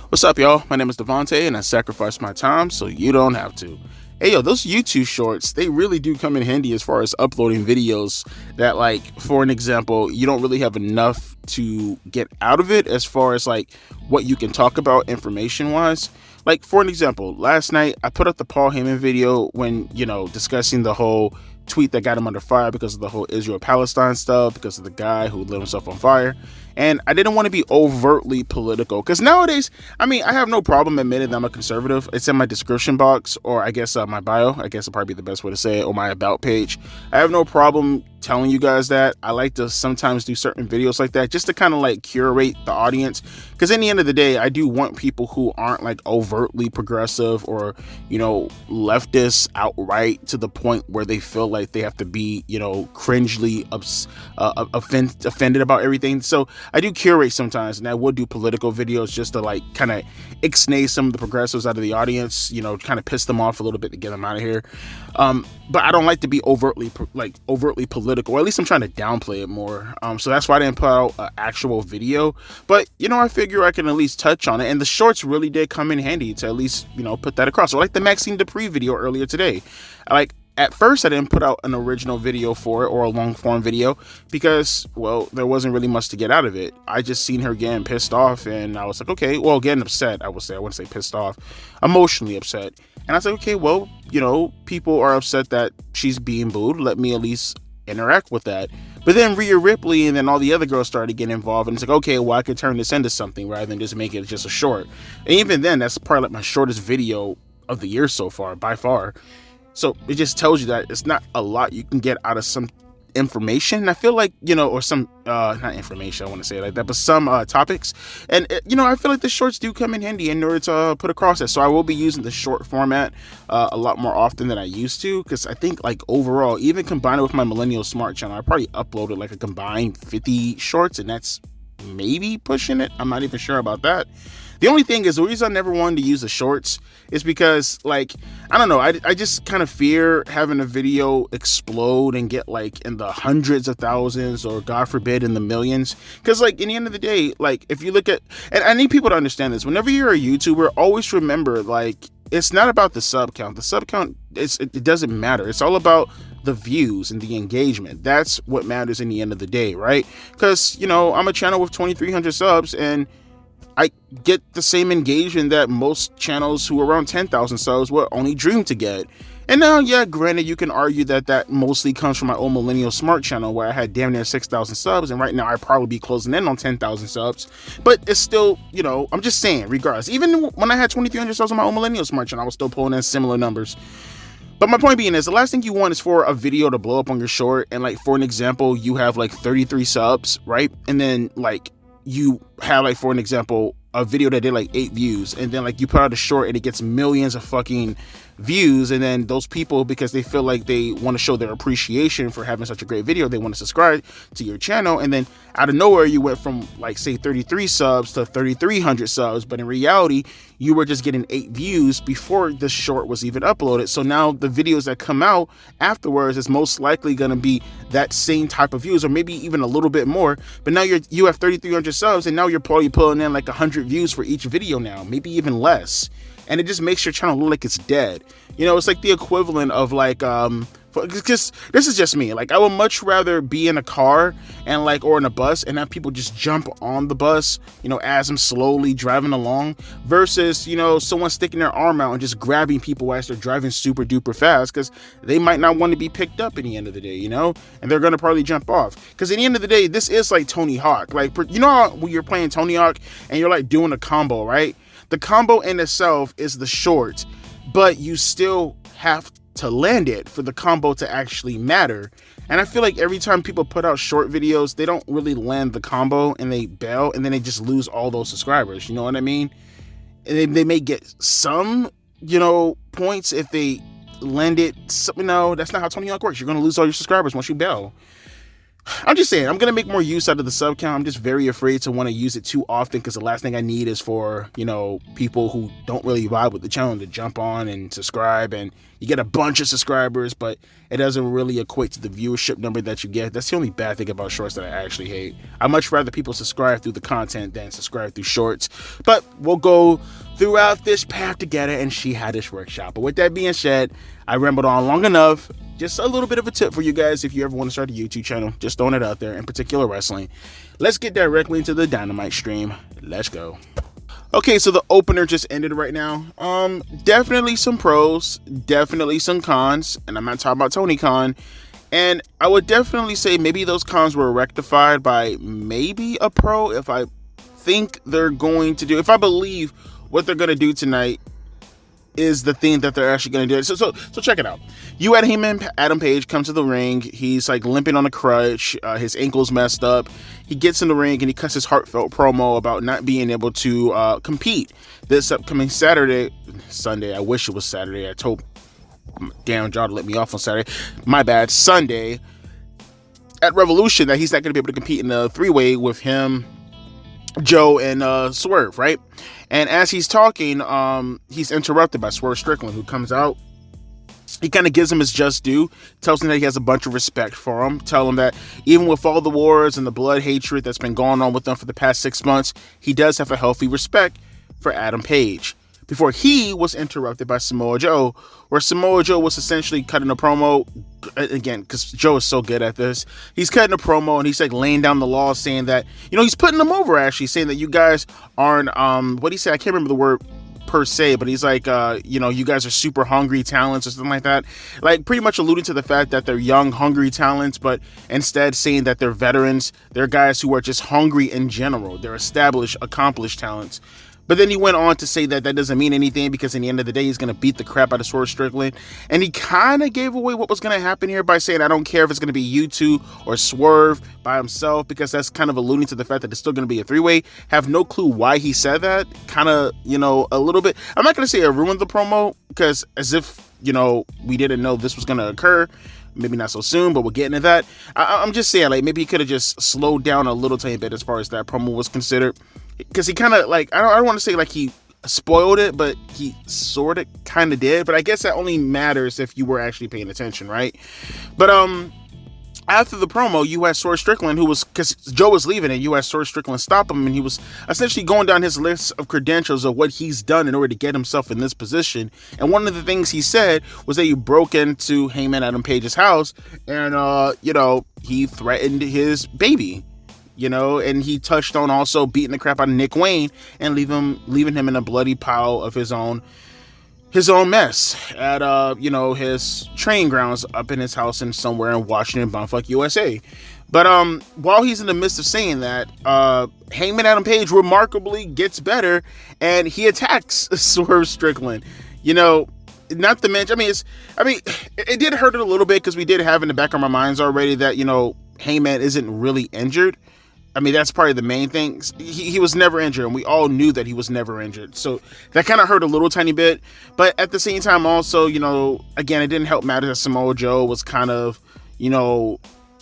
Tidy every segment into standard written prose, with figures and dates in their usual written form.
What's up, y'all? My name is Devontae, and I sacrifice my time so you don't have to. Hey, yo, those YouTube shorts, they really do come in handy as far as uploading videos that, like, for an example, you don't really have enough to get out of it as far as, like, what you can talk about information-wise. Like, for an example, last night, I put up the Paul Heyman video when, discussing the whole tweet that got him under fire because of the whole Israel-Palestine stuff, because of the guy who lit himself on fire. And I didn't want to be overtly political because nowadays, I have no problem admitting that I'm a conservative. It's in my description box, or I guess my bio. I guess it'll probably be the best way to say it, or my about page. I have no problem telling you guys that. I like to sometimes do certain videos like that just to kind of like curate the audience, because in the end of the day, I do want people who aren't like overtly progressive or, leftist outright to the point where they feel like they have to be, cringely offended about everything. So I do curate sometimes, and I would do political videos just to like kind of ixnay some of the progressives out of the audience, kind of piss them off a little bit to get them out of here. But I don't like to be overtly political, or at least I'm trying to downplay it more. So that's why I didn't put out an actual video. But, I figure I can at least touch on it. And the shorts really did come in handy to at least, put that across. So like the Maxine Dupree video earlier today. At first, I didn't put out an original video for it, or a long form video, because, well, there wasn't really much to get out of it. I just seen her getting pissed off, and I was like, okay, well, getting upset, I wouldn't say pissed off, emotionally upset. And I was like, okay, well, people are upset that she's being booed. Let me at least interact with that. But then Rhea Ripley and then all the other girls started getting involved, and it's like, okay, well, I could turn this into something rather than just make it just a short. And even then, that's probably like my shortest video of the year so far, by far. So it just tells you that it's not a lot you can get out of some information. I feel like, or some, not information, I want to say it like that, but some topics. And, I feel like the shorts do come in handy in order to put across that. So I will be using the short format a lot more often than I used to, because I think like overall, even combined with my Millennial Smart channel, I probably uploaded like a combined 50 shorts, and that's maybe pushing it. I'm not even sure about that. The only thing is, the reason I never wanted to use the shorts is because, like, I don't know, I just kind of fear having a video explode and get, like, in the hundreds of thousands, or, God forbid, in the millions. Because, like, in the end of the day, like, if you look at, and I need people to understand this, whenever you're a YouTuber, always remember, like, it's not about the sub count. The sub count, it doesn't matter. It's all about the views and the engagement. That's what matters in the end of the day, right? Because, I'm a channel with 2,300 subs, and I get the same engagement that most channels who are around 10,000 subs would only dream to get. And now, yeah, granted, you can argue that mostly comes from my old Millennial Smart channel, where I had damn near 6,000 subs, and right now I'd probably be closing in on 10,000 subs. But it's still, I'm just saying, regardless, even when I had 2,300 subs on my old Millennial Smart channel, I was still pulling in similar numbers. But my point being is, the last thing you want is for a video to blow up on your short, and like, for an example, you have like 33 subs, right? And then like, you have like, for an example, a video that did like 8 views, and then like you put out a short and it gets millions of fucking views, and then those people, because they feel like they want to show their appreciation for having such a great video, they want to subscribe to your channel, and then out of nowhere you went from like, say, 33 subs to 3,300 subs, but in reality you were just getting 8 views before the short was even uploaded. So now the videos that come out afterwards is most likely going to be that same type of views, or maybe even a little bit more, but now you have 3,300 subs, and now you're probably pulling in like 100 views for each video now, maybe even less. And it just makes your channel look like it's dead. It's like the equivalent of like, because this is just me. Like, I would much rather be in a car and like, or in a bus, and have people just jump on the bus, as I'm slowly driving along, versus, someone sticking their arm out and just grabbing people as they're driving super duper fast, because they might not want to be picked up in the end of the day, and they're going to probably jump off. Because in the end of the day, this is like Tony Hawk. Like, how when you're playing Tony Hawk and you're like doing a combo, right? The combo in itself is the short, but you still have to land it, for the combo to actually matter. And I feel like every time people put out short videos, they don't really land the combo and they bail, and then they just lose all those subscribers. You know what I mean? And they may get some, points if they land it. No, that's not how Tony Hawk works. You're going to lose all your subscribers once you bail. I'm just saying, I'm going to make more use out of the sub count. I'm just very afraid to want to use it too often, because the last thing I need is for, people who don't really vibe with the channel to jump on and subscribe, and you get a bunch of subscribers, but it doesn't really equate to the viewership number that you get. That's the only bad thing about shorts that I actually hate. I'd much rather people subscribe through the content than subscribe through shorts, but we'll go throughout this path together and see how this works out. But with that being said, I rambled on long enough. Just a little bit of a tip for you guys if you ever want to start a YouTube channel, just throwing it out there, in particular wrestling. Let's get directly into the Dynamite stream. Let's go. Okay, so the opener just ended right now. Definitely some pros, definitely some cons, and I'm not talking about Tony Khan. And I would definitely say maybe those cons were rectified by maybe a pro if I think they're going to do, if I believe what they're going to do tonight is the thing that they're actually going to do. So check it out. You had him and Adam Page come to the ring. He's like limping on a crutch. His ankle's messed up. He gets in the ring and he cuts his heartfelt promo about not being able to compete this upcoming Sunday. I wish it was Saturday. I told damn Jaw to let me off on Saturday. My bad. Sunday at Revolution, that he's not going to be able to compete in a three-way with him, Joe, and Swerve, right? And as he's talking, he's interrupted by Swerve Strickland, who comes out. He kind of gives him his just due, tells him that he has a bunch of respect for him, tell him that even with all the wars and the blood hatred that's been going on with them for the past 6 months, he does have a healthy respect for Adam Page. Before he was interrupted by Samoa Joe, where Samoa Joe was essentially cutting a promo, again, because Joe is so good at this. He's cutting a promo and he's like laying down the law, saying that, he's putting them over, actually, saying that you guys aren't, what he said, I can't remember the word per se, but he's like, you guys are super hungry talents or something like that. Like pretty much alluding to the fact that they're young, hungry talents, but instead saying that they're veterans. They're guys who are just hungry in general. They're established, accomplished talents. But then he went on to say that that doesn't mean anything, because in the end of the day, he's going to beat the crap out of Swerve Strickland. And he kind of gave away what was going to happen here by saying, I don't care if it's going to be you two or Swerve by himself, because that's kind of alluding to the fact that it's still going to be a three-way. Have no clue why he said that. Kind of, a little bit. I'm not going to say it ruined the promo, because as if, we didn't know this was going to occur. Maybe not so soon, but we'll get into that. I'm just saying, like, maybe he could have just slowed down a little tiny bit as far as that promo was considered. Because he kind of, like, I don't want to say, like, he spoiled it, but he sort of kind of did. But I guess that only matters if you were actually paying attention, right? But, after the promo, you had Swerve Strickland, because Joe was leaving, and you had Swerve Strickland stop him, and he was essentially going down his list of credentials of what he's done in order to get himself in this position. And one of the things he said was that he broke into Hangman Adam Page's house, and, he threatened his baby, and he touched on also beating the crap out of Nick Wayne and leaving him in a bloody pile of his own mess at his training grounds up in his house and somewhere in Washington, bumfuck USA. But while he's in the midst of saying that, Hangman Adam Page remarkably gets better and he attacks Swerve Strickland. Not to mention, it did hurt it a little bit, because we did have in the back of our minds already that Hangman isn't really injured. That's probably the main thing. He was never injured, and we all knew that he was never injured. So that kind of hurt a little tiny bit. But at the same time, also, again, it didn't help matter that Samoa Joe was kind of,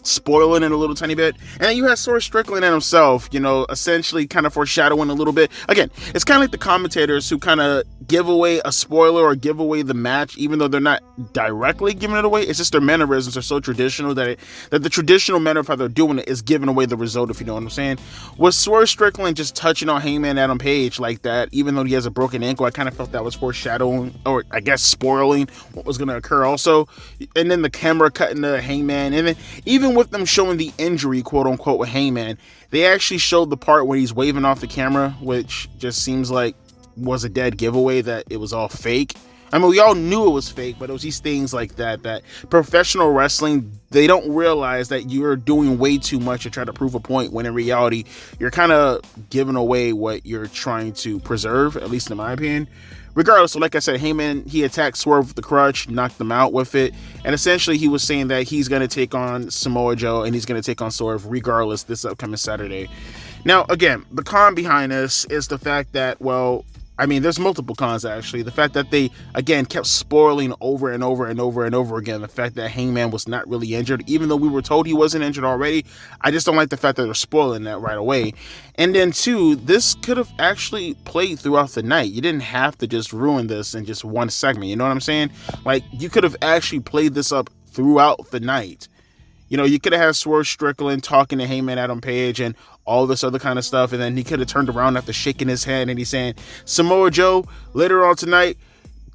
spoiling it a little tiny bit. And then you had Swerve Strickland and himself, essentially kind of foreshadowing a little bit. Again, it's kind of like the commentators who kind of give away a spoiler or give away the match, even though they're not directly giving it away. It's just their mannerisms are so traditional that the traditional manner of how they're doing it is giving away the result, if you know what I'm saying. With Swerve Strickland just touching on Hangman Adam Page like that, even though he has a broken ankle, I kind of felt that was foreshadowing, or I guess spoiling what was going to occur also. And then the camera cutting to Hangman, and then even with them showing the injury, quote unquote, with Hangman, they actually showed the part where he's waving off the camera, which just seems like was a dead giveaway that it was all fake. We all knew it was fake, but it was these things like that professional wrestling, they don't realize that you're doing way too much to try to prove a point, when in reality, you're kind of giving away what you're trying to preserve, at least in my opinion. regardless, so like I said, Heyman, he attacked Swerve with the crutch, knocked him out with it, and essentially he was saying that he's going to take on Samoa Joe and he's going to take on Swerve regardless this upcoming Saturday. Now, again, the con behind this is the fact that, well, I mean, there's multiple cons, actually. The fact that they, again, kept spoiling over and over and over and over again the fact that Hangman was not really injured, even though we were told he wasn't injured already. I just don't like the fact that they're spoiling that right away. And then, two, this could have actually played throughout the night. You didn't have to just ruin this in just one segment. You know what I'm saying? Like, you could have actually played this up throughout the night. You know, you could have had Swerve Strickland talking to Heyman, Adam Page, and all this other kind of stuff, and then he could have turned around after shaking his hand and he's saying, Samoa Joe, later on tonight,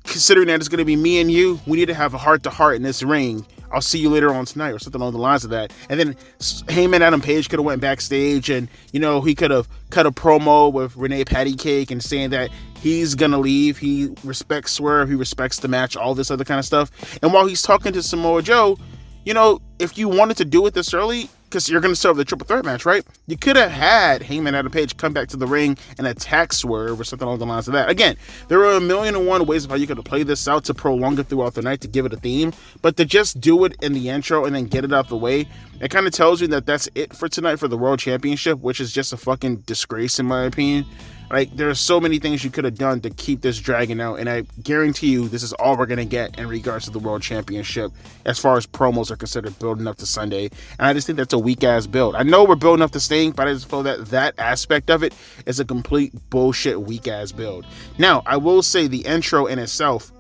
considering that it's going to be me and you, we need to have a heart-to-heart in this ring. I'll see you later on tonight, or something along the lines of that. And then Heyman, Adam Page could have went backstage and, you know, he could have cut a promo with Renee Pattycake and saying that he's going to leave. He respects Swerve. He respects the match, all this other kind of stuff. And while he's talking to Samoa Joe, you know, if you wanted to do it this early, because you're going to serve the triple threat match, right? You could have had Heyman, Adam Page come back to the ring and attack Swerve or something along the lines of that. Again, there are 1,000,001 ways of how you could have played this out to prolong it throughout the night to give it a theme, but to just do it in the intro and then get it out the way, it kind of tells you that that's it for tonight for the World Championship, which is just a fucking disgrace in my opinion. Like, there are so many things you could have done to keep this dragging out, and I guarantee you this is all we're going to get in regards to the World Championship as far as promos are considered building up to Sunday. And I just think that's a weak-ass build. I know we're building up to Sting, but I just feel that that aspect of it is a complete bullshit weak-ass build. Now, I will say the intro in itself,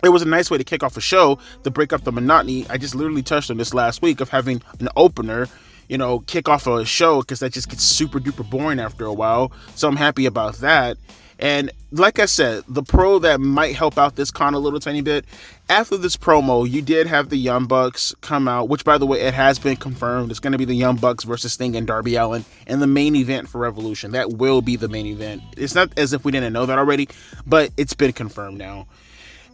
it was a nice way to kick off a show, to break up the monotony. I just literally touched on this last week of having an opener, you know, kick off a show, because that just gets super duper boring after a while. So I'm happy about that. And like I said, the pro that might help out this con a little tiny bit, after this promo, you did have the Young Bucks come out, which, by the way, it has been confirmed. It's going to be the Young Bucks versus Sting and Darby Allin in the main event for Revolution. That will be the main event. It's not as if we didn't know that already, but it's been confirmed now.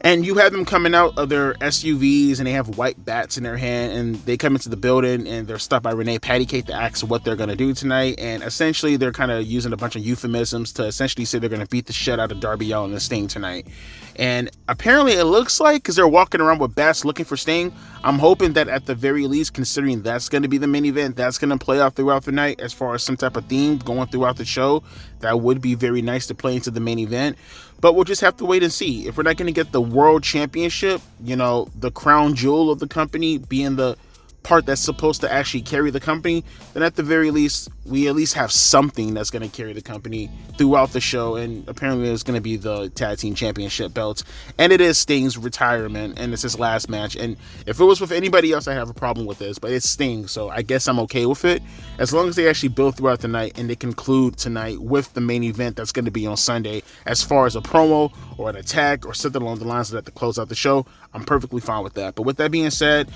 And you have them coming out of their SUVs and they have white bats in their hand, and they come into the building and they're stopped by Renee Pattycake to ask what they're going to do tonight. And essentially they're kind of using a bunch of euphemisms to essentially say they're going to beat the shit out of Darby Allin and Sting tonight. And apparently it looks like, because they're walking around with bats looking for Sting, I'm hoping that at the very least, considering that's going to be the main event, that's going to play out throughout the night as far as some type of theme going throughout the show. That would be very nice to play into the main event. But we'll just have to wait and see. If we're not going to get the World Championship, you know, the crown jewel of the company being the part that's supposed to actually carry the company, then at the very least, we at least have something that's going to carry the company throughout the show. And apparently it's going to be the Tag Team Championship belts. And it is Sting's retirement, and it's his last match. And if it was with anybody else, I have a problem with this, but it's Sting, so I guess I'm okay with it. As long as they actually build throughout the night and they conclude tonight with the main event that's going to be on Sunday, as far as a promo or an attack or something along the lines of that to close out the show, I'm perfectly fine with that. But with that being said,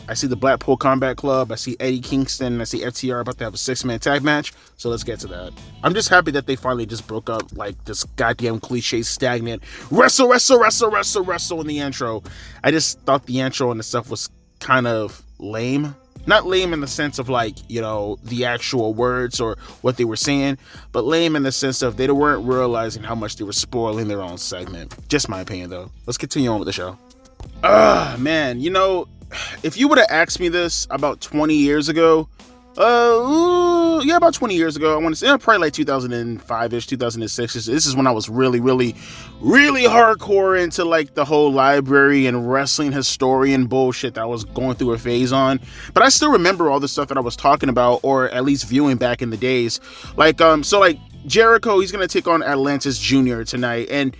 I see the Blackpool Combat Club, I see Eddie Kingston, and I see FTR about to have a 6-man tag match, so let's get to that. I'm just happy that they finally just broke up like this goddamn cliche stagnant wrestle in the intro. I just thought the intro and the stuff was kind of lame. Not lame in the sense of like, you know, the actual words or what they were saying, but lame in the sense of they weren't realizing how much they were spoiling their own segment. Just my opinion though. Let's continue on with the show. Man, you know, if you would have asked me this about 20 years ago, about 20 years ago, I want to say probably like 2005-ish, 2006. This is when I was really hardcore into like the whole library and wrestling historian bullshit that I was going through a phase on. But I still remember all the stuff that I was talking about, or at least viewing back in the days. Like, so like Jericho, he's going to take on Atlantis Jr. tonight, and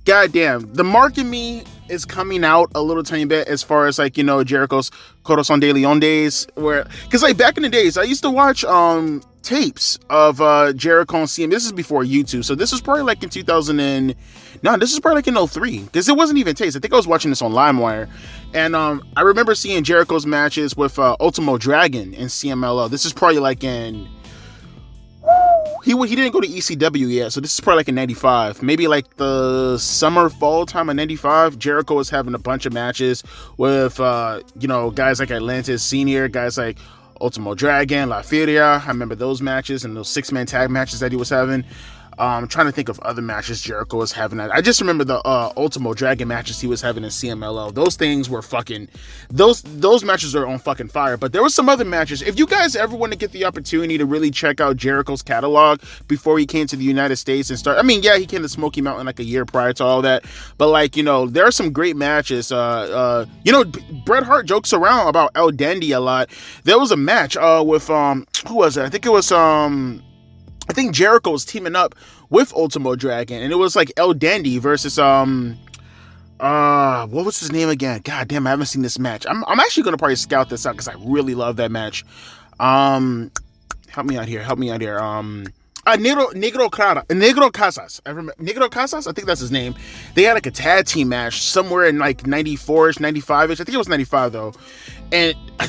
goddamn, the mark in me is coming out a little tiny bit as far as like, you know, Jericho's Corazon de Leon days, where, because like back in the days, I used to watch tapes of Jericho and CM. This is before YouTube, so this is probably like in 03, because it wasn't even tapes. I think I was watching this on LimeWire, and I remember seeing Jericho's matches with Ultimo Dragon and CMLL. This is probably like in He didn't go to ECW yet, so this is probably like in 95. Maybe like the summer, fall time of 95. Jericho was having a bunch of matches with, you know, guys like Atlantis Sr., guys like Ultimo Dragon, La Furia. I remember those matches and those 6-man tag matches that he was having. I'm trying to think of other matches Jericho was having. I just remember the Ultimo Dragon matches he was having in CMLL. Those things were fucking, those matches are on fucking fire. But there were some other matches. If you guys ever want to get the opportunity to really check out Jericho's catalog before he came to the United States and start, I mean, yeah, he came to Smoky Mountain like a year prior to all that. But like, you know, there are some great matches. You know, Bret Hart jokes around about El Dandy a lot. There was a match with who was it? I think Jericho was teaming up with Ultimo Dragon, and it was like El Dandy versus what was his name again? God damn, I haven't seen this match. I'm actually gonna probably scout this out because I really love that match. Help me out here. Negro Casas. I remember Negro Casas. I think that's his name. They had like a tag team match somewhere in like 94ish, 95ish. I think it was 95 though,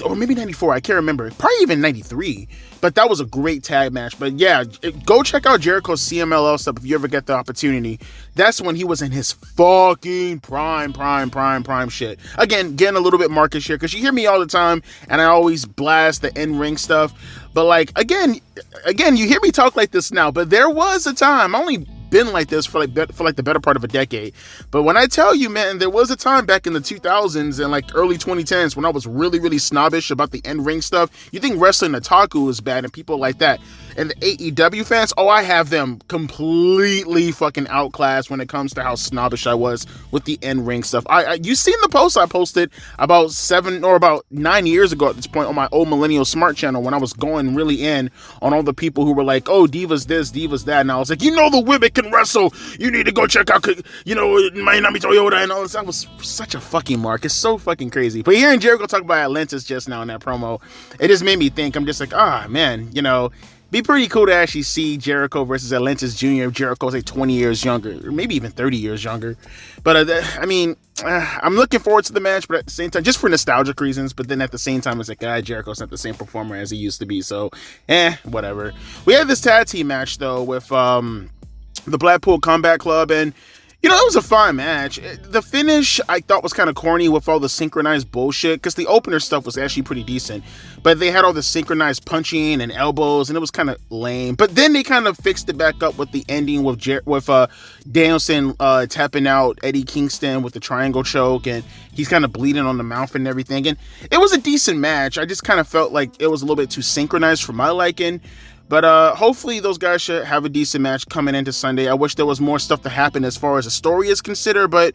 or maybe 94. I can't remember. Probably even 93. But that was a great tag match. But yeah, go check out Jericho's CMLL stuff if you ever get the opportunity. That's when he was in his fucking prime shit. Again, getting a little bit market share because you hear me all the time, and I always blast the in-ring stuff. But like again, you hear me talk like this now. But there was a time. I only been like this for like the better part of a decade. But when I tell you, man, there was a time back in the 2000s and like early 2010s when I was really snobbish about the in-ring stuff. You think wrestling otaku is bad and people like that. And the AEW fans, oh, I have them completely fucking outclassed when it comes to how snobbish I was with the in-ring stuff. You seen the post I posted about 9 years ago at this point on my old Millennial Smart channel when I was going really in on all the people who were like, oh, Divas this, Divas that. And I was like, you know, the women can wrestle. You need to go check out, you know, Miami Toyota and all this. That was such a fucking mark. It's so fucking crazy. But hearing Jericho talk about Atlantis just now in that promo, it just made me think. I'm just like, man, you know, be pretty cool to actually see Jericho versus Atlantis Jr. Jericho's like 20 years younger, or maybe even 30 years younger. But I mean, I'm looking forward to the match, but at the same time, just for nostalgic reasons. But then at the same time, it's like, Jericho's not the same performer as he used to be. So, whatever. We had this tag team match though with the Blackpool Combat Club, and you know, it was a fine match. The finish I thought was kind of corny with all the synchronized bullshit, because the opener stuff was actually pretty decent, but they had all the synchronized punching and elbows, and it was kind of lame. But then they kind of fixed it back up with the ending with Danielson tapping out Eddie Kingston with the triangle choke, and he's kind of bleeding on the mouth and everything. And it was a decent match. I just kind of felt like it was a little bit too synchronized for my liking. But hopefully those guys should have a decent match coming into Sunday. I wish there was more stuff to happen as far as the story is considered. But,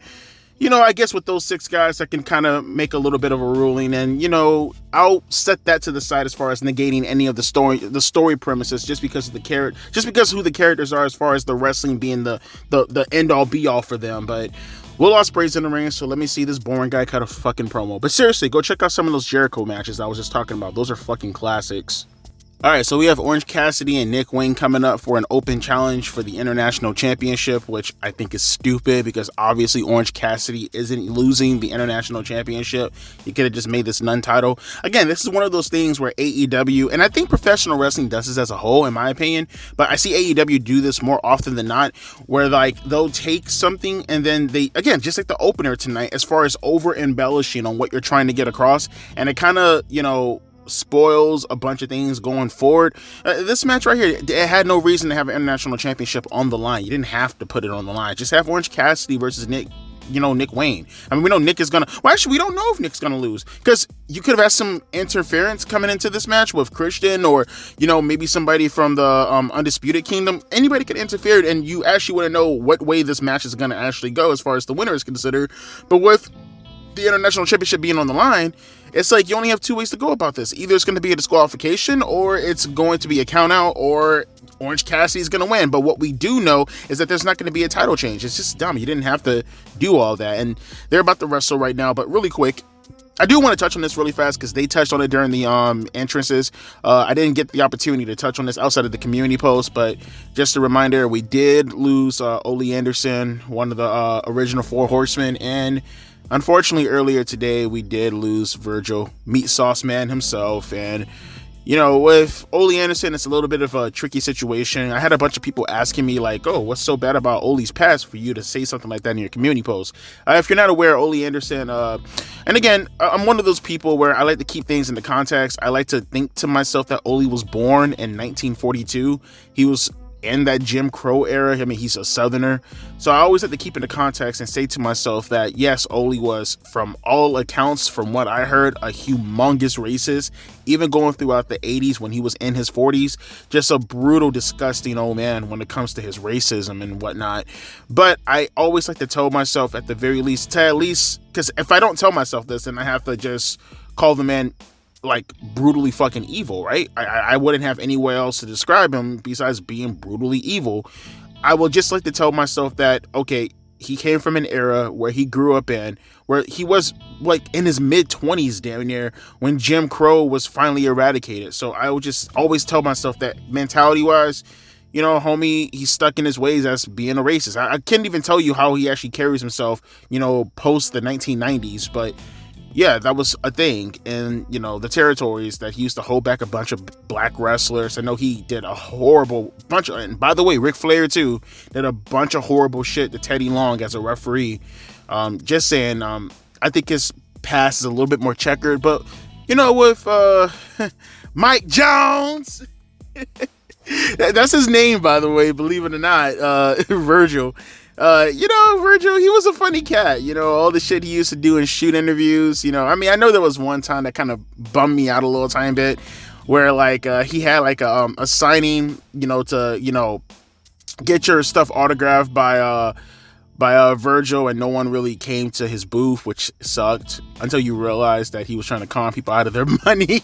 you know, I guess with those 6 guys, I can kind of make a little bit of a ruling. And, you know, I'll set that to the side as far as negating any of the story premises just because of who the characters are as far as the wrestling being the end-all be-all for them. But Will Ospreay's in the ring, so let me see this boring guy cut a fucking promo. But seriously, go check out some of those Jericho matches I was just talking about. Those are fucking classics. Alright, so we have Orange Cassidy and Nick Wayne coming up for an open challenge for the International Championship, which I think is stupid because obviously Orange Cassidy isn't losing the International Championship. You could have just made this non-title. Again, this is one of those things where AEW, and I think professional wrestling does this as a whole, in my opinion, but I see AEW do this more often than not, where like they'll take something and then they, again, just like the opener tonight, as far as over-embellishing on what you're trying to get across, and it kind of, you know, spoils a bunch of things going forward. This match right here, it had no reason to have an international championship on the line. You didn't have to put it on the line. Just have Orange Cassidy versus Nick Wayne. I mean, we know Nick is gonna, well, actually, we don't know if Nick's gonna lose, because you could have had some interference coming into this match with Christian, or, you know, maybe somebody from the Undisputed Kingdom. Anybody could interfere, and you actually wouldn't know what way this match is gonna actually go as far as the winner is considered. But with the international championship being on the line, it's like you only have 2 ways to go about this. Either it's going to be a disqualification, or it's going to be a count out, or Orange Cassidy is going to win. But what we do know is that there's not going to be a title change. It's just dumb. You didn't have to do all that. And they're about to wrestle right now. But really quick, I do want to touch on this really fast because they touched on it during the entrances. I didn't get the opportunity to touch on this outside of the community post, but just a reminder, we did lose Ole Anderson, one of the original 4 Horsemen, and unfortunately, earlier today, we did lose Virgil, Meat Sauce Man himself. And, you know, with Ole Anderson, it's a little bit of a tricky situation. I had a bunch of people asking me, like, oh, what's so bad about Ole's past for you to say something like that in your community post? If you're not aware, Ole Anderson, and again, I'm one of those people where I like to keep things into context. I like to think to myself that Ole was born in 1942. He was in that Jim Crow era. I mean, he's a Southerner. So I always have to keep in the context and say to myself that, yes, Ole was, from all accounts, from what I heard, a humongous racist, even going throughout the 80s when he was in his 40s, just a brutal, disgusting old man when it comes to his racism and whatnot. But I always like to tell myself, at the very least, because if I don't tell myself this, then I have to just call the man like brutally fucking evil, right? I wouldn't have anywhere else to describe him besides being brutally evil. I will just like to tell myself that, okay, he came from an era where he grew up in, where he was like in his mid-20s damn near when Jim Crow was finally eradicated. So I would just always tell myself that mentality-wise, you know, homie, he's stuck in his ways as being a racist. I can't even tell you how he actually carries himself, you know, post the 1990s, but yeah, that was a thing. And, you know, the territories that he used to hold back a bunch of black wrestlers. I know he did a horrible bunch of, and by the way, Ric Flair too, did a bunch of horrible shit to Teddy Long as a referee. Just saying, I think his past is a little bit more checkered, but, you know, with Mike Jones, that's his name, by the way, believe it or not, Virgil. You know, Virgil, he was a funny cat, you know, all the shit he used to do in shoot interviews, you know, I mean, I know there was one time that kind of bummed me out a little tiny bit, where, like, he had, like, a signing, you know, to, you know, get your stuff autographed by Virgil, and no one really came to his booth, which sucked, until you realized that he was trying to con people out of their money.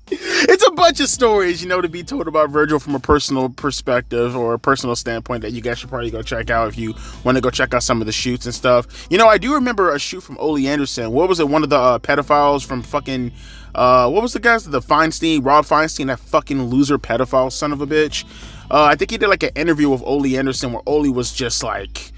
It's a bunch of stories, you know, to be told about Virgil from a personal perspective or a personal standpoint that you guys should probably go check out if you want to go check out some of the shoots and stuff. You know, I do remember a shoot from Ole Anderson. What was it? One of the pedophiles from fucking, what was the guys? The Feinstein, Rob Feinstein, that fucking loser pedophile son of a bitch. I think he did like an interview with Ole Anderson where Ole was just like,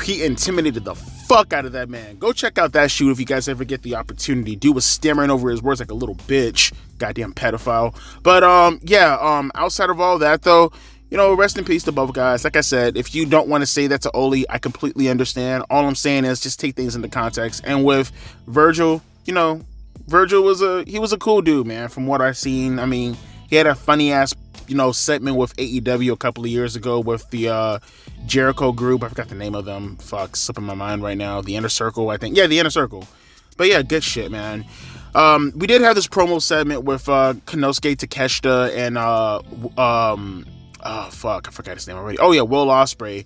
he intimidated the fuck out of that man. Go check out that shoot if you guys ever get the opportunity. Dude was stammering over his words like a little bitch. Goddamn pedophile. But yeah, outside of all that though, you know, rest in peace to both guys. Like I said, if you don't want to say that to Ole, I completely understand. All I'm saying is just take things into context. And with Virgil, you know, Virgil was a cool dude, man, from what I've seen. I mean, he had a funny ass, you know, segment with AEW a couple of years ago with the Jericho group. I forgot the name of them. Fuck, slipping my mind right now. The Inner Circle, I think. Yeah, the Inner Circle. But yeah, good shit, man. We did have this promo segment with Konosuke Takeshita and oh fuck, I forgot his name already. Oh yeah, Will Ospreay.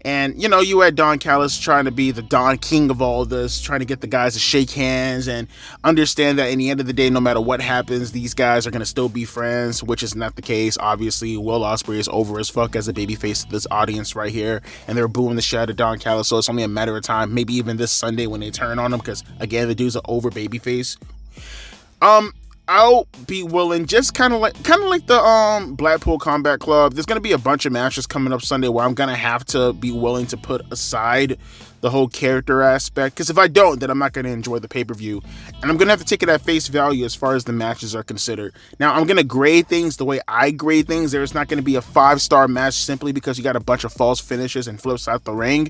And, you know, you had Don Callis trying to be the Don King of all this, trying to get the guys to shake hands and understand that in the end of the day, no matter what happens, these guys are going to still be friends, which is not the case. Obviously, Will Ospreay is over as fuck as a babyface to this audience right here, and they're booing the shit out of Don Callis, so it's only a matter of time, maybe even this Sunday when they turn on him, because, again, the dude's an over babyface. I'll be willing, just kind of like the Blackpool Combat Club. There's gonna be a bunch of matches coming up Sunday where I'm gonna have to be willing to put aside the whole character aspect, because if I don't, then I'm not gonna enjoy the pay-per-view, and I'm gonna have to take it at face value as far as the matches are considered. Now, I'm gonna grade things the way I grade things. There's not gonna be a 5-star match simply because you got a bunch of false finishes and flips out the ring.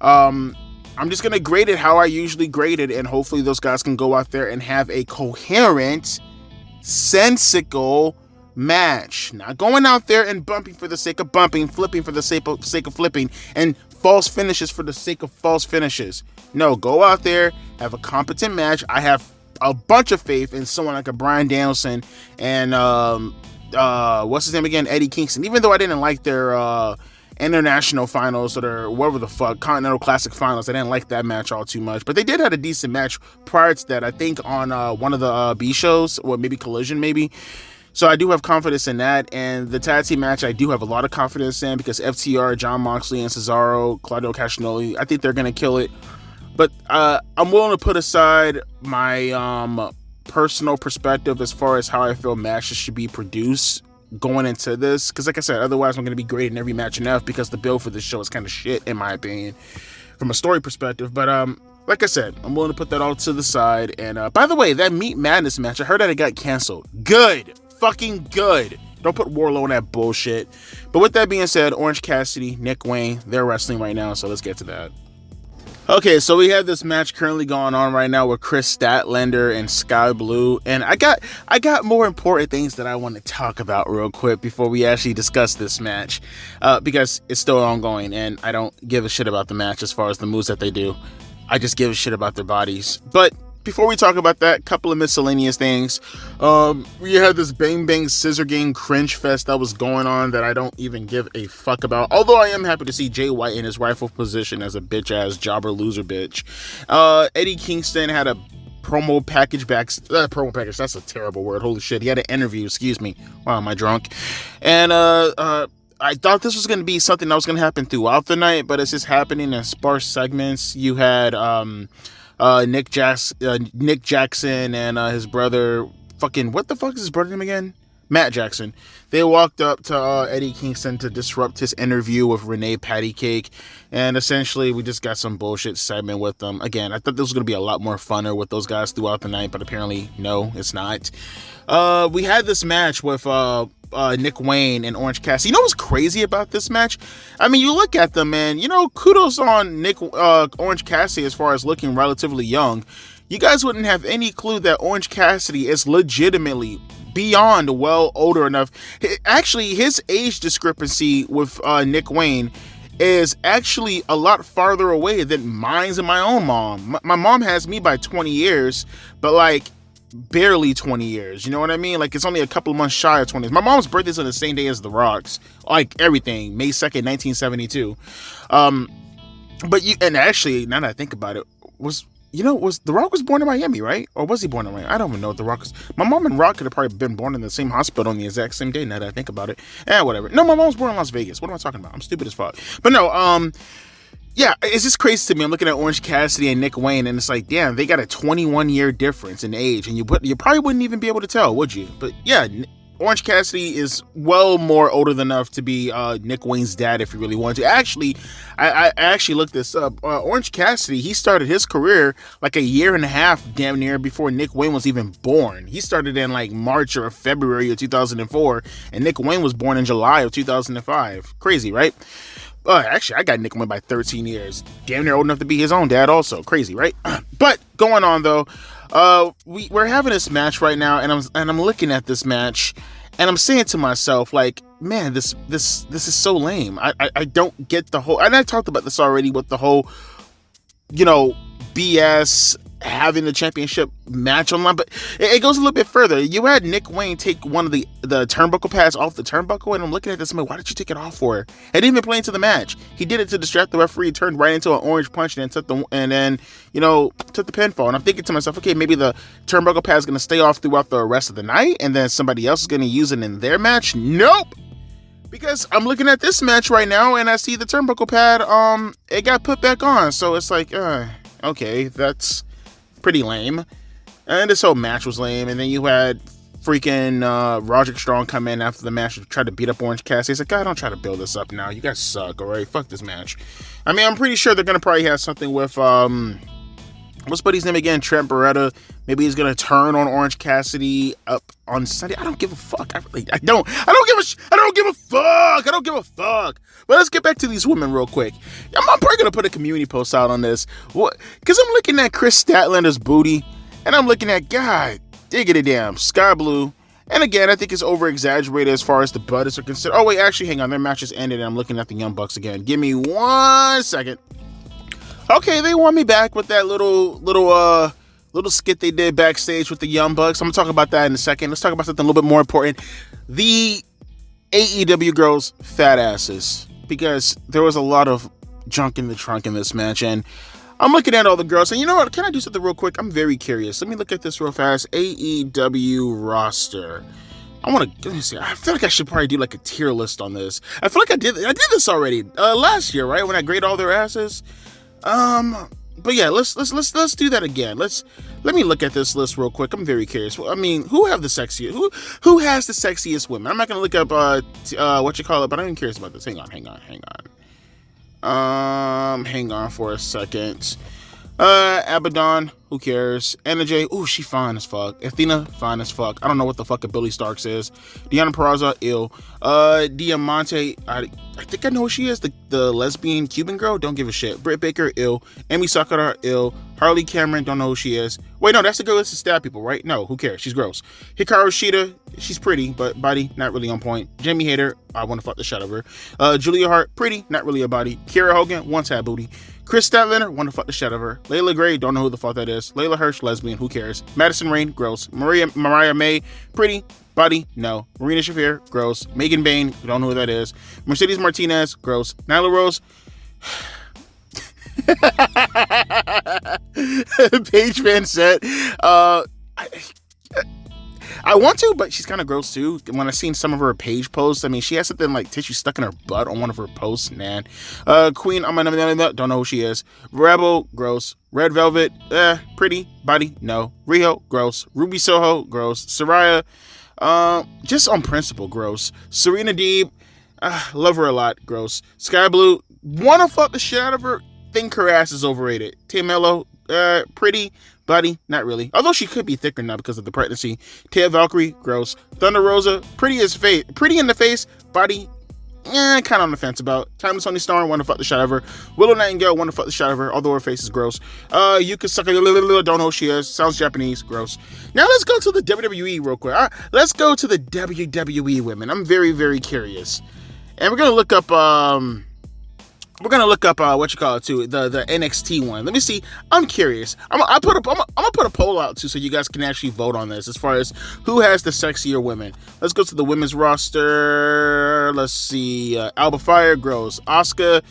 I'm just gonna grade it how I usually grade it, and hopefully those guys can go out there and have a coherent, sensical match. Not going out there and bumping for the sake of bumping, flipping for the sake of flipping, and false finishes for the sake of false finishes. No, go out there, have a competent match. I have a bunch of faith in someone like a Bryan Danielson and what's his name again, Eddie Kingston. Even though I didn't like their international finals or whatever the fuck, Continental Classic finals, I didn't like that match all too much, but they did have a decent match prior to that, I think on one of the B shows, or maybe Collision maybe. So I do have confidence in that, and the tag team match I do have a lot of confidence in, because FTR, Jon Moxley and Cesaro, Claudio Castagnoli, I think they're gonna kill it. But I'm willing to put aside my personal perspective as far as how I feel matches should be produced going into this, because like I said, otherwise I'm going to be grading every match enough, because the build for this show is kind of shit in my opinion from a story perspective. But like I said, I'm willing to put that all to the side. And by the way, that Meat Madness match, I heard that it got canceled. Good, fucking good. Don't put Warlow in that bullshit. But with that being said, Orange Cassidy, Nick Wayne, they're wrestling right now, so let's get to that. Okay, so we have this match currently going on right now with Chris Statlander and Sky Blue, and I got more important things that I want to talk about real quick before we actually discuss this match, because it's still ongoing, and I don't give a shit about the match as far as the moves that they do. I just give a shit about their bodies. But before we talk about that, couple of miscellaneous things. We had this Bang Bang Scissor Gang cringe fest that was going on that I don't even give a fuck about. Although I am happy to see Jay White in his rightful position as a bitch ass jobber loser bitch. Eddie Kingston had a promo package, that's a terrible word, holy shit. He had an interview, excuse me. Wow, am I drunk? And I thought this was going to be something that was going to happen throughout the night, but it's just happening in sparse segments. You had Nick Jackson and his brother, fucking, what the fuck is his brother name again? Matt Jackson. They walked up to Eddie Kingston to disrupt his interview with Renee Pattycake, and essentially we just got some bullshit segment with them. Again, I thought this was going to be a lot more funner with those guys throughout the night, but apparently, no, it's not. We had this match with Nick Wayne and Orange Cassidy. You know what's crazy about this match? I mean, you look at them, man, you know, kudos on Orange Cassidy as far as looking relatively young. You guys wouldn't have any clue that Orange Cassidy is legitimately beyond well older enough. Actually, his age discrepancy with Nick Wayne is actually a lot farther away than mine's and my own mom. My mom has me by 20 years, but like barely 20 years, you know what I mean? Like, it's only a couple of months shy of 20. My mom's birthday's on the same day as The Rock's, like everything, May 2nd, 1972. But you, and actually, now that I think about it, was The Rock was born in Miami, right? Or was he born in Miami? I don't even know what The Rock was. My mom and Rock could have probably been born in the same hospital on the exact same day, now that I think about it. Whatever. No, my mom was born in Las Vegas. What am I talking about? I'm stupid as fuck. But no, yeah, it's just crazy to me. I'm looking at Orange Cassidy and Nick Wayne, and it's like, damn, they got a 21-year difference in age, and you probably wouldn't even be able to tell, would you? But yeah, Orange Cassidy is well more older than enough to be Nick Wayne's dad if you really want to. Actually, I actually looked this up. Orange Cassidy, he started his career like a year and a half damn near before Nick Wayne was even born. He started in like March or February of 2004, and Nick Wayne was born in July of 2005. Crazy, right? Actually, I got Nick Wayne by 13 years. Damn near old enough to be his own dad also. Crazy, right? But going on though, we're having this match right now, and I'm looking at this match, and I'm saying to myself, like, man, this is so lame. I don't get the whole, and I talked about this already with the whole, you know, BS having the championship match online, but it goes a little bit further. You had Nick Wayne take one of the turnbuckle pads off the turnbuckle, and I'm looking at this, I'm like, why did you take it off for? It didn't even play into the match. He did it to distract the referee, turned right into an orange punch, and then took the pinfall. And I'm thinking to myself, okay, maybe the turnbuckle pad is going to stay off throughout the rest of the night, and then somebody else is going to use it in their match. Nope. Because I'm looking at this match right now, and I see the turnbuckle pad, it got put back on. So it's like, okay, that's pretty lame. And this whole match was lame. And then you had freaking Roderick Strong come in after the match and try to beat up Orange Cassidy. He's like, God, don't try to build this up now. You guys suck, alright? Fuck this match. I mean, I'm pretty sure they're gonna probably have something with what's buddy's name again? Trent Beretta. Maybe he's gonna turn on Orange Cassidy up on Sunday. I don't give a fuck. I don't give a fuck. But let's get back to these women real quick. I'm probably gonna put a community post out on this. What? Because I'm looking at Chris Statlander's booty, and I'm looking at, God diggity damn, Sky Blue. And again, I think it's over exaggerated as far as the butt is concerned. Oh wait, actually, hang on. Their match just ended, and I'm looking at the Young Bucks again. Give me 1 second. Okay, they want me back with that little skit they did backstage with the Young Bucks. I'm gonna talk about that in a second. Let's talk about something a little bit more important. The AEW girls' fat asses. Because there was a lot of junk in the trunk in this match, and I'm looking at all the girls, and you know what? Can I do something real quick? I'm very curious. Let me look at this real fast. AEW roster. Let me see. I feel like I should probably do like a tier list on this. I feel like I did this already last year, right? When I graded all their asses. But yeah, let's do that again. Let me look at this list real quick. I'm very curious. I mean, who has the sexiest women? I'm not gonna look up what you call it, but I'm curious about this. Hang on for a second. Abaddon, who cares? Anna Jay, ooh, she fine as fuck. Athena, fine as fuck. I don't know what the fuck a Billy Starks is. Deanna Peraza, ill. Diamante, I think I know who she is. The lesbian Cuban girl, don't give a shit. Britt Baker, ill. Emi Sakura, ill. Harley Cameron, don't know who she is. Wait, no, that's the girl that stab people, right? No, who cares? She's gross. Hikaru Shida, she's pretty, but body, not really on point. Jamie Hayter, I want to fuck the shit out of her. Julia Hart, pretty, not really a body. Kiera Hogan, once had booty. Chris Statlander, want to fuck the shit out of her. Layla Gray, don't know who the fuck that is. Layla Hirsch, lesbian, who cares? Madison Rain, gross. Mariah May, pretty, body, no. Marina Shafir, gross. Megan Bain, don't know who that is. Mercedes Martinez, gross. Nyla Rose, Paige Van Set, I want to, but she's kind of gross too. When I seen some of her page posts, I mean, she has something like tissue stuck in her butt on one of her posts, man. Queen, don't know who she is. Rebel, gross. Red Velvet, pretty, body, no. Riho, gross. Ruby Soho, gross. Soraya, just on principle, gross. Serena Deeb, love her a lot, gross. Sky Blue, wanna fuck the shit out of her, think her ass is overrated. Tia Mello, pretty, body, not really. Although she could be thicker now because of the pregnancy. Tia Valkyrie, gross. Thunder Rosa, pretty in the face, body, kind of on the fence about. Timeless Tony Storm, want to fuck the shit out of her. Willow Nightingale, want to fuck the shit out of her, although her face is gross. Yuka Saka, don't know who she is. Sounds Japanese, gross. Now let's go to the WWE real quick. Let's go to the WWE women. I'm very, very curious. And we're gonna look up what you call it too, the NXT one. Let me see. I'm curious. I'm gonna put a poll out too, so you guys can actually vote on this as far as who has the sexier women. Let's go to the women's roster. Let's see. Alba Fire, gross. Asuka,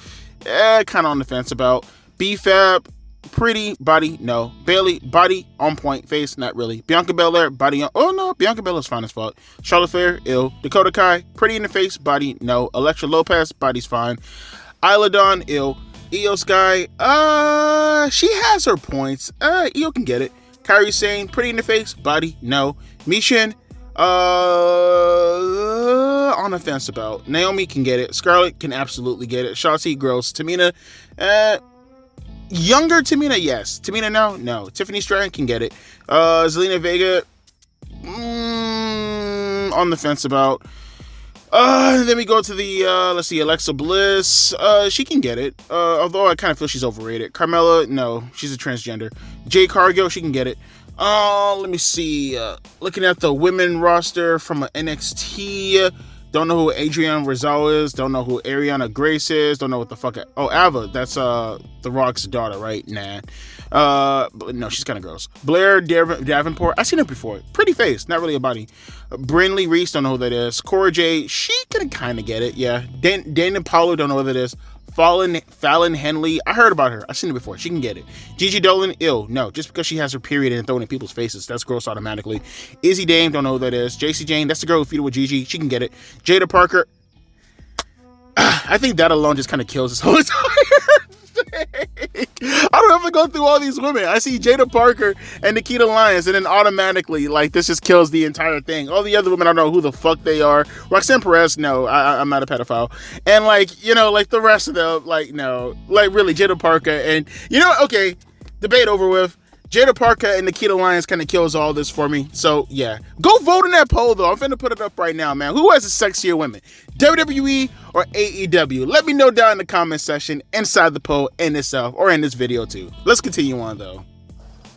kind of on the fence about. B-Fab, pretty, body, no. Bayley, body, on point. Face, not really. Bianca Belair, body on. Oh no, Bianca Belair's fine as fuck. Charlotte Flair, ill. Dakota Kai, pretty in the face, body, no. Elektra Lopez, body's fine. Isla Dawn, ill. Io Sky, she has her points. Io can get it. Kairi Sane, pretty in the face, body, no. Michin, on the fence about. Naomi can get it. Scarlett can absolutely get it. Shotzi, gross. Tamina, younger Tamina, yes. Tamina, no. Tiffany Stratton can get it. Zelina Vega, on the fence about. Then we go to the, let's see, Alexa Bliss. She can get it. Although I kind of feel she's overrated. Carmella, no, she's a transgender. Jade Cargill, she can get it. Let me see. Looking at the women roster from NXT. Don't know who Adrienne Rizal is. Don't know who Ariana Grace is. Don't know what the fuck. Ava. That's The Rock's daughter, right? Nah. But no, she's kind of gross. Blair Davenport. I've seen her before. Pretty face, not really a body. Brynlee Reese. Don't know who that is. Cora Jade. She can kind of get it. Yeah. Dana Paulo. Don't know who that is. Fallon Henley. I heard about her. I've seen her before. She can get it. Gigi Dolan, ill. No, just because she has her period and throwing in people's faces, that's gross automatically. Izzy Dame, don't know who that is. JC Jane, that's the girl who feuded with Gigi. She can get it. Jada Parker. I think that alone just kind of kills this whole entire thing. I don't have to go through all these women. I see Jada Parker and Nikita Lyons, and then automatically, like, this just kills the entire thing. All the other women, I don't know who the fuck they are. Roxanne Perez, no, I'm not a pedophile. And, like, you know, like, the rest of them, like, no. Like, really, Jada Parker and, you know, okay, debate over with. Jada Parker and Nikita Lyons kind of kills all this for me. So, yeah. Go vote in that poll, though. I'm finna put it up right now, man. Who has the sexier women? WWE or AEW? Let me know down in the comment section, inside the poll, in itself, or in this video, too. Let's continue on, though.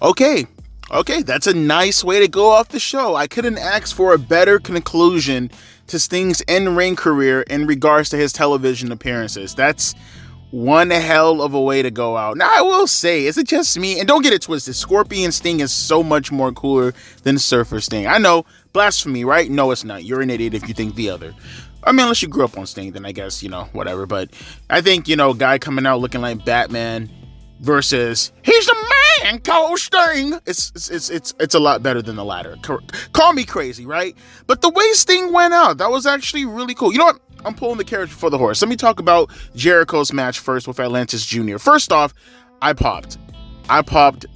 Okay, that's a nice way to go off the show. I couldn't ask for a better conclusion to Sting's in-ring career in regards to his television appearances. That's one hell of a way to go out. Now, I will say, is it just me? And don't get it twisted. Scorpion Sting is so much more cooler than Surfer Sting. I know, blasphemy, right? No, it's not. You're an idiot if you think the other. I mean, unless you grew up on Sting, then I guess, you know, whatever. But I think, you know, guy coming out looking like Batman versus he's the man called Sting. It's a lot better than the latter. Call me crazy, right? But the way Sting went out, that was actually really cool. You know what? I'm pulling the carriage before the horse. Let me talk about Jericho's match first with Atlantis Jr. First off, I popped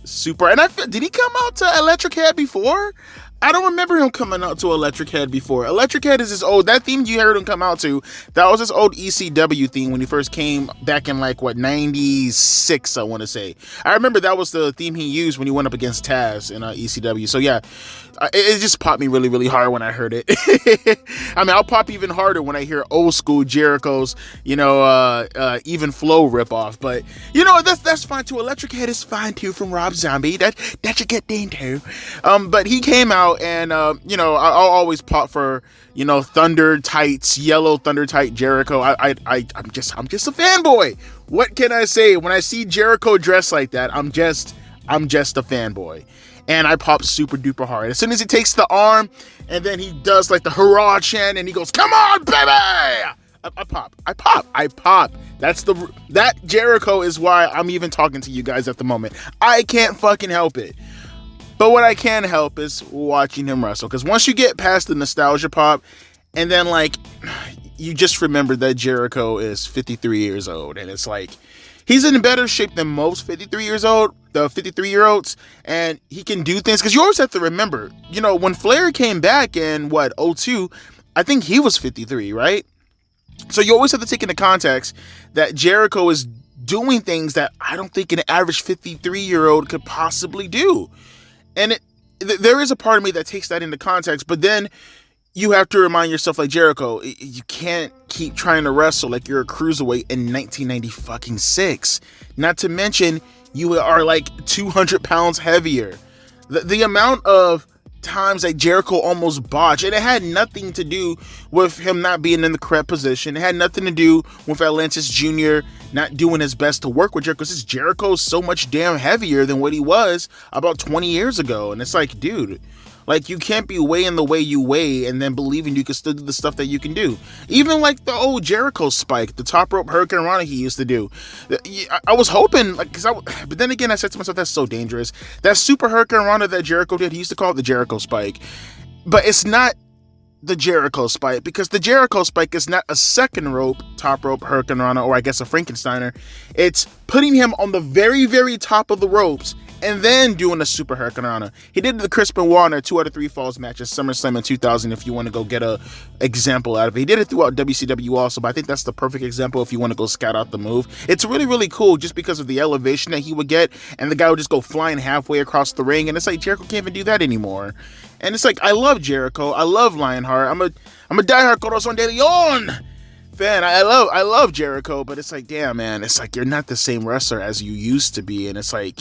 super. And did he come out to Electric Head before? I don't remember him coming out to Electric Head before. Electric Head is his old, that theme you heard him come out to, that was his old ECW theme when he first came back in like, 96, I want to say. I remember that was the theme he used when he went up against Taz in ECW. So yeah, it just popped me really, really hard when I heard it. I mean, I'll pop even harder when I hear old school Jericho's, Even Flow ripoff. But, that's fine too. Electric Head is fine too from Rob Zombie. That should get ding too. But he came out and, I'll always pop for, Thunder Tights, yellow Thunder Tight Jericho. I'm just a fanboy. What can I say? When I see Jericho dressed like that, I'm just a fanboy. And I pop super duper hard. As soon as he takes the arm and then he does like the hurrah chant and he goes, "Come on, baby!" I pop. That Jericho is why I'm even talking to you guys at the moment. I can't fucking help it. But what I can help is watching him wrestle. Because once you get past the nostalgia pop, and then like, you just remember that Jericho is 53 years old. And it's like, he's in better shape than most 53-year-olds. And he can do things. Because you always have to remember, when Flair came back in, 02, I think he was 53, right? So you always have to take into context that Jericho is doing things that I don't think an average 53-year-old could possibly do. And there is a part of me that takes that into context, but then you have to remind yourself, like Jericho, you can't keep trying to wrestle like you're a cruiserweight in 1996. Not to mention, you are like 200 pounds heavier. The amount of times that Jericho almost botched, and it had nothing to do with him not being in the correct position. It had nothing to do with Atlantis Jr. not doing his best to work with Jericho, because Jericho's so much damn heavier than what he was about 20 years ago. And it's like, dude, like, you can't be weighing the way you weigh and then believing you can still do the stuff that you can do. Even like the old Jericho spike, the top rope Hurricane Rana he used to do. I was hoping, like, but then again, I said to myself, that's so dangerous. That super Hurricane Rana that Jericho did, he used to call it the Jericho spike. But it's not the Jericho spike, because the Jericho spike is not a second rope, top rope Hurricane Rana, or I guess a Frankensteiner. It's putting him on the very, very top of the ropes and then doing a super Hurricane Rana. He did the Chris Benoit in a 2 out of 3 falls match at SummerSlam in 2000, if you want to go get a example out of it. He did it throughout WCW also, but I think that's the perfect example if you want to go scout out the move. It's really, really cool just because of the elevation that he would get, and the guy would just go flying halfway across the ring, and it's like, Jericho can't even do that anymore. And it's like, I love Jericho. I love Lionheart. I'm a diehard Corazon de Leon fan. I love Jericho, but it's like, damn, man, it's like, you're not the same wrestler as you used to be. And it's like,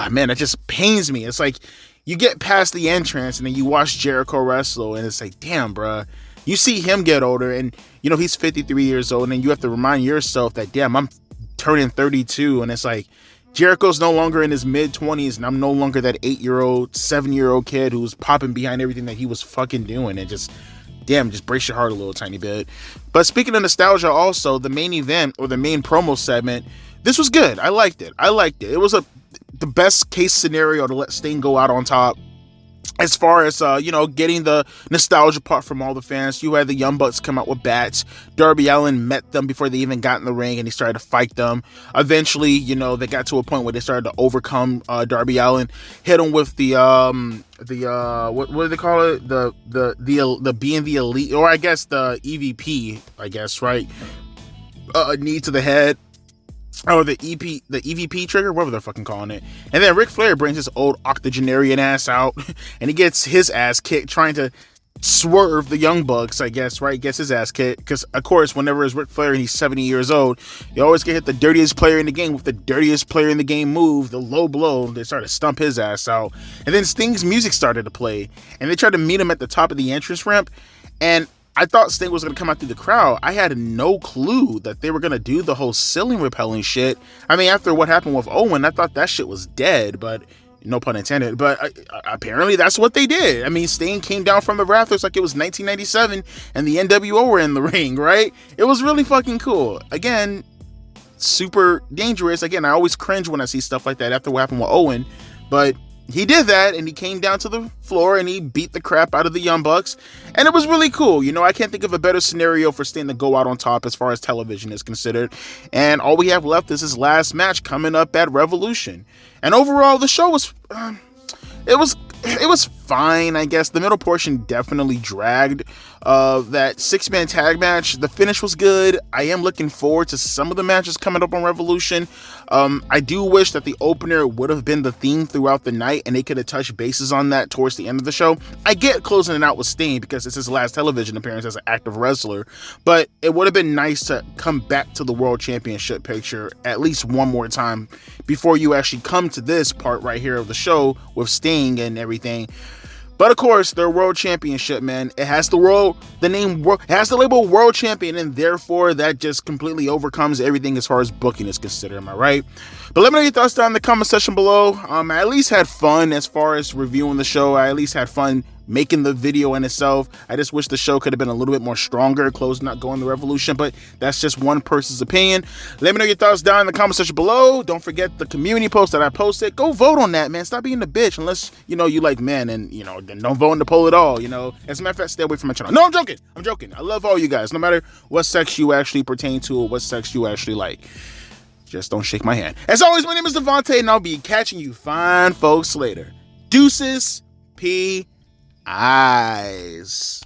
man, it just pains me. It's like, you get past the entrance and then you watch Jericho wrestle, and it's like, damn, bruh. You see him get older, and he's 53 years old, and then you have to remind yourself that, damn, I'm turning 32, and it's like, Jericho's no longer in his mid-20s, and I'm no longer that 8-year-old, 7-year-old kid who's popping behind everything that he was fucking doing. And just brace your heart a little tiny bit. But speaking of nostalgia also, the main event, or the main promo segment, this was good. I liked it. It was the best case scenario to let Sting go out on top. As far as, getting the nostalgia part from all the fans, you had the Young Bucks come out with bats. Darby Allin met them before they even got in the ring, and he started to fight them. Eventually, they got to a point where they started to overcome Darby Allin, hit him with the what do they call it? The being the elite, or I guess the EVP, I guess, right? Knee to the head. Oh, the EVP trigger, whatever they're fucking calling it. And then Ric Flair brings his old octogenarian ass out, and he gets his ass kicked trying to swerve the Young Bucks, I guess, right? Gets his ass kicked, because, of course, whenever it's Ric Flair and he's 70 years old, you always get hit the dirtiest player in the game with the dirtiest player in the game move, the low blow. They started to stump his ass out. And then Sting's music started to play, and they tried to meet him at the top of the entrance ramp, and I thought Sting was going to come out through the crowd. I had no clue that they were going to do the whole ceiling repelling shit. I mean, after what happened with Owen, I thought that shit was dead, but no pun intended. But apparently that's what they did. I mean, Sting came down from the rafters like it was 1997 and the NWO were in the ring, right? It was really fucking cool. Again, super dangerous. Again, I always cringe when I see stuff like that after what happened with Owen, but he did that, and he came down to the floor and he beat the crap out of the Young Bucks, and it was really cool. I can't think of a better scenario for Sting to go out on top as far as television is considered. And all we have left is his last match coming up at Revolution. And overall, the show was it was fine, I guess. The middle portion definitely dragged. That 6-man tag match, the finish was good. I am looking forward to some of the matches coming up on Revolution. I do wish that the opener would have been the theme throughout the night, and they could have touched bases on that towards the end of the show. I get closing it out with Sting because it's his last television appearance as an active wrestler, but it would have been nice to come back to the World Championship picture at least one more time before you actually come to this part right here of the show with Sting and everything. But of course, their World Championship, man, it has the label World Champion, and therefore that just completely overcomes everything as far as booking is considered. Am I right? But let me know your thoughts down in the comment section below. I at least had fun as far as reviewing the show. I at least had fun making the video in itself. I just wish the show could have been a little bit more stronger, close not going the Revolution, but that's just one person's opinion. Let me know your thoughts down in the comment section below. Don't forget the community post that I posted. Go vote on that, man. Stop being a bitch unless, you like men, and, then don't vote in the poll at all, As a matter of fact, stay away from my channel. No, I'm joking. I love all you guys, no matter what sex you actually pertain to or what sex you actually like. Just don't shake my hand. As always, my name is Devontae, and I'll be catching you fine folks later. Deuces, P. Eyes.